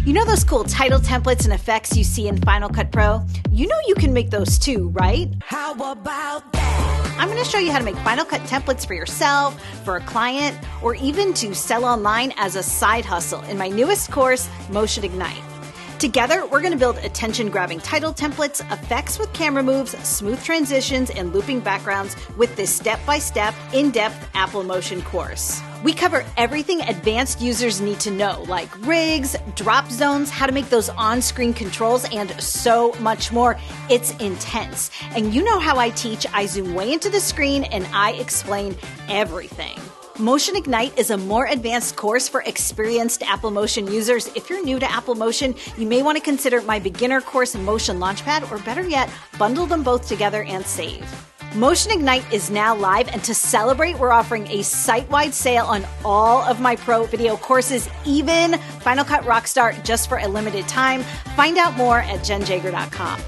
You know those cool title templates and effects you see in Final Cut Pro? You know you can make those too, right? How about that? I'm going to show you how to make Final Cut templates for yourself, for a client, or even to sell online as a side hustle in my newest course, Motion Ignite. Together, we're going to build attention-grabbing title templates, effects with camera moves, smooth transitions, and looping backgrounds with this step-by-step, in-depth Apple Motion course. We cover everything advanced users need to know, like rigs, drop zones, how to make those on-screen controls, and so much more. It's intense. And you know how I teach. I zoom way into the screen and I explain everything. Motion Ignite is a more advanced course for experienced Apple Motion users. If you're new to Apple Motion, you may want to consider my beginner course, Motion Launchpad, or better yet, bundle them both together and save. Motion Ignite is now live, and to celebrate, we're offering a site-wide sale on all of my pro video courses, even Final Cut Rockstar, just for a limited time. Find out more at jenjager.com.